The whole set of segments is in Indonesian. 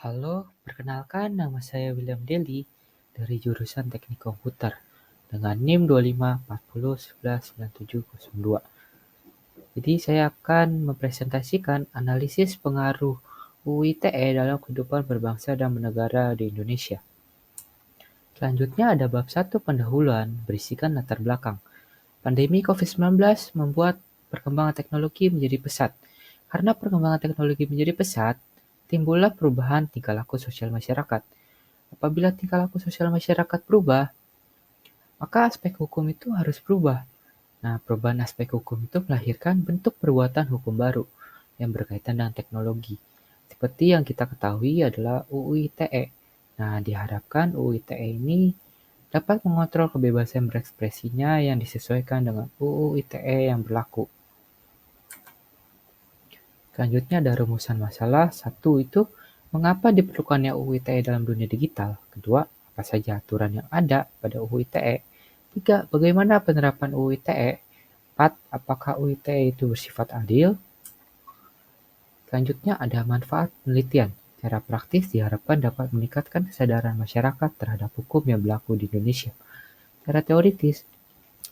Halo, perkenalkan nama saya William Deli dari jurusan Teknik Komputer dengan NIM 2540119702. Jadi saya akan mempresentasikan analisis pengaruh UU ITE dalam kehidupan berbangsa dan bernegara di Indonesia. Selanjutnya ada bab 1 pendahuluan berisikan latar belakang. Pandemi COVID-19 membuat perkembangan teknologi menjadi pesat. Karena perkembangan teknologi menjadi pesat, timbullah perubahan tingkah laku sosial masyarakat. Apabila tingkah laku sosial masyarakat berubah, maka aspek hukum itu harus berubah. Nah, perubahan aspek hukum itu melahirkan bentuk perbuatan hukum baru yang berkaitan dengan teknologi. Seperti yang kita ketahui adalah UU ITE. Nah, diharapkan UU ITE ini dapat mengontrol kebebasan berekspresinya yang disesuaikan dengan UU ITE yang berlaku. Selanjutnya ada rumusan masalah. Satu itu, mengapa diperlukannya UU ITE dalam dunia digital? Kedua, apa saja aturan yang ada pada UU ITE? Tiga, bagaimana penerapan UU ITE? Empat, apakah UU ITE itu bersifat adil? Selanjutnya ada manfaat penelitian. Secara praktis diharapkan dapat meningkatkan kesadaran masyarakat terhadap hukum yang berlaku di Indonesia. Secara teoritis,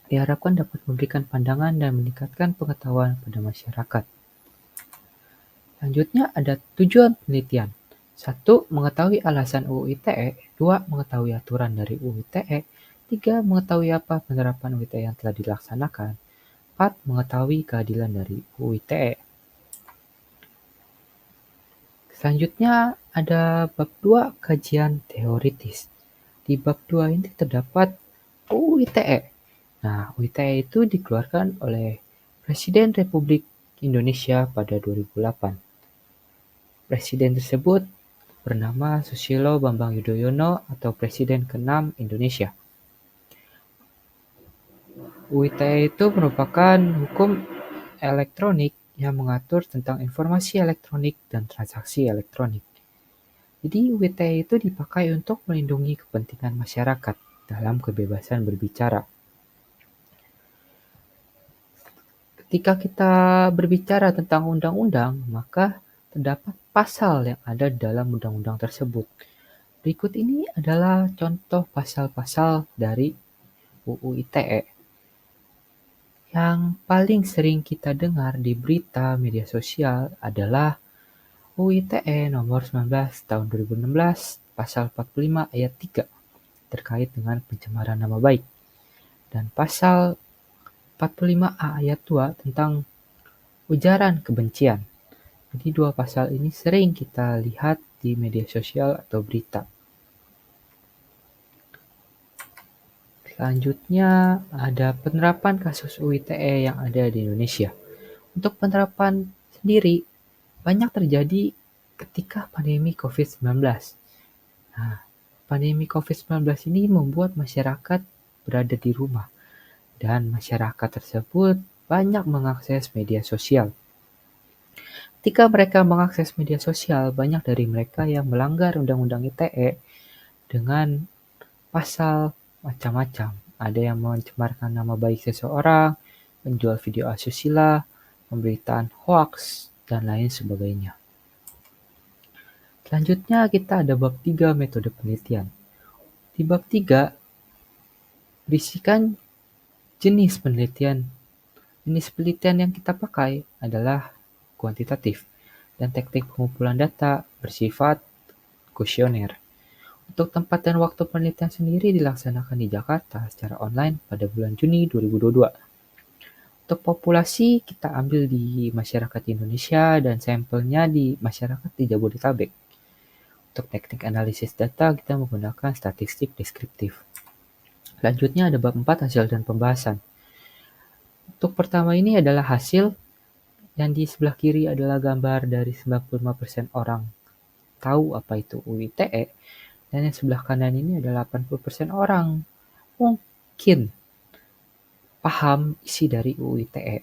diharapkan dapat memberikan pandangan dan meningkatkan pengetahuan pada masyarakat. Selanjutnya ada tujuan penelitian. Satu, mengetahui alasan UU ITE. Dua, mengetahui aturan dari UU ITE. Tiga, mengetahui apa penerapan UU ITE yang telah dilaksanakan. Empat, mengetahui keadilan dari UU ITE. Selanjutnya ada bab 2 kajian teoritis. Di bab 2 ini terdapat UU ITE. Nah, UU ITE itu dikeluarkan oleh Presiden Republik Indonesia pada 2008. Presiden tersebut bernama Susilo Bambang Yudhoyono atau Presiden ke-6 Indonesia. UU ITE itu merupakan hukum elektronik yang mengatur tentang informasi elektronik dan transaksi elektronik. Jadi UU ITE itu dipakai untuk melindungi kepentingan masyarakat dalam kebebasan berbicara. Ketika kita berbicara tentang undang-undang, maka terdapat pasal yang ada dalam undang-undang tersebut. Berikut ini adalah contoh pasal-pasal dari UU ITE. Yang paling sering kita dengar di berita media sosial adalah UU ITE nomor 19 tahun 2016 pasal 45 ayat 3 terkait dengan pencemaran nama baik dan pasal 45A ayat 2 tentang ujaran kebencian. Jadi dua pasal ini sering kita lihat di media sosial atau berita. Selanjutnya ada penerapan kasus UU ITE yang ada di Indonesia. Untuk penerapan sendiri banyak terjadi ketika pandemi COVID-19. Nah, pandemi COVID-19 ini membuat masyarakat berada di rumah dan masyarakat tersebut banyak mengakses media sosial. Ketika mereka mengakses media sosial, banyak dari mereka yang melanggar Undang-Undang ITE dengan pasal macam-macam. Ada yang mencemarkan nama baik seseorang, menjual video asusila, pemberitaan hoaks, dan lain sebagainya. Selanjutnya kita ada bab 3 metode penelitian. Di bab 3 berisikan jenis penelitian. Jenis penelitian yang kita pakai adalah kuantitatif dan teknik pengumpulan data bersifat kuesioner. Untuk tempat dan waktu penelitian sendiri dilaksanakan di Jakarta secara online pada bulan Juni 2022. Untuk populasi kita ambil di masyarakat Indonesia dan sampelnya di masyarakat di Jabodetabek. Untuk teknik analisis data kita menggunakan statistik deskriptif. Selanjutnya ada bab 4 hasil dan pembahasan. Untuk pertama ini adalah hasil yang di sebelah kiri adalah gambar dari 95% orang tahu apa itu UU ITE dan yang sebelah kanan ini adalah 80% orang mungkin paham isi dari UU ITE.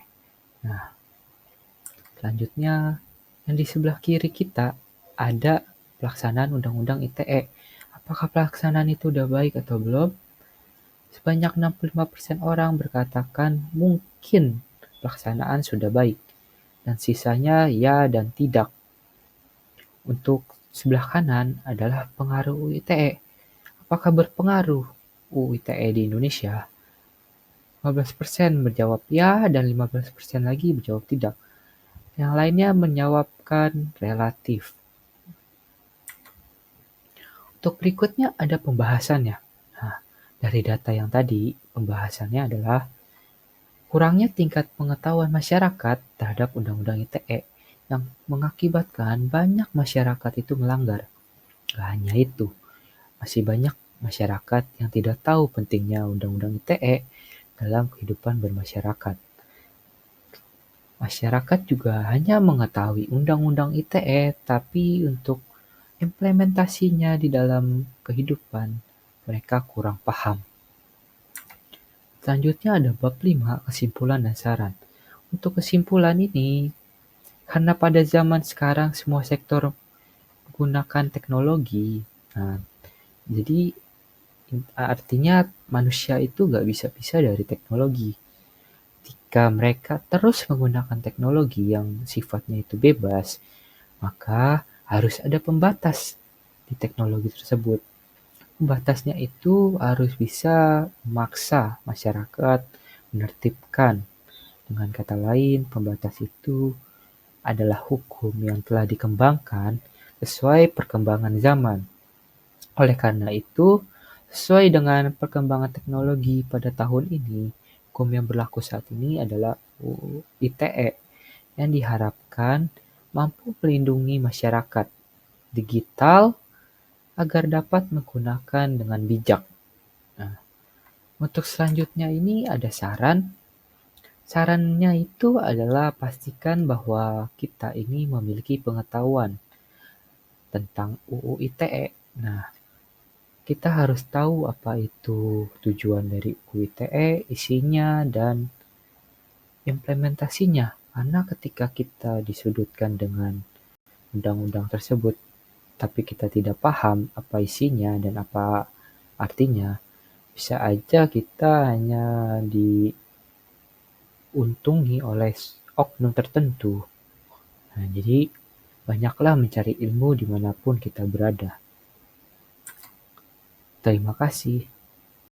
Nah, selanjutnya yang di sebelah kiri kita ada pelaksanaan Undang-Undang ITE. Apakah pelaksanaan itu udah baik atau belum? Sebanyak 65% orang berkatakan mungkin pelaksanaan sudah baik, dan sisanya ya dan tidak. Untuk Sebelah kanan adalah pengaruh UU ITE. Apakah berpengaruh UU ITE di Indonesia? 15% menjawab ya dan 15% lagi menjawab tidak. Yang lainnya menjawabkan relatif. Untuk berikutnya ada pembahasannya. Nah, dari data yang tadi, pembahasannya adalah kurangnya tingkat pengetahuan masyarakat terhadap Undang-Undang ITE yang mengakibatkan banyak masyarakat itu melanggar. Gak hanya itu, masih banyak masyarakat yang tidak tahu pentingnya Undang-Undang ITE dalam kehidupan bermasyarakat. Masyarakat juga hanya mengetahui Undang-Undang ITE, tapi untuk implementasinya di dalam kehidupan mereka kurang paham. Selanjutnya ada bab 5, kesimpulan dan saran. Untuk kesimpulan ini, karena pada zaman sekarang semua sektor menggunakan teknologi, nah, jadi artinya manusia itu nggak bisa pisah dari teknologi. Jika mereka terus menggunakan teknologi yang sifatnya itu bebas, maka harus ada pembatas di teknologi tersebut. Pembatasnya itu harus bisa memaksa masyarakat menertibkan. Dengan kata lain, pembatas itu adalah hukum yang telah dikembangkan sesuai perkembangan zaman. Oleh karena itu, sesuai dengan perkembangan teknologi pada tahun ini, hukum yang berlaku saat ini adalah UU ITE yang diharapkan mampu melindungi masyarakat digital agar dapat menggunakan dengan bijak. Nah, untuk selanjutnya ini ada saran. Sarannya itu adalah pastikan bahwa kita ini memiliki pengetahuan tentang UU ITE. Nah, kita harus tahu apa itu tujuan dari UU ITE, isinya, dan implementasinya. Karena ketika kita disudutkan dengan undang-undang tersebut, tapi kita tidak paham apa isinya dan apa artinya, bisa aja kita hanya diuntungi oleh oknum tertentu. Nah, jadi banyaklah mencari ilmu dimanapun kita berada. Terima kasih.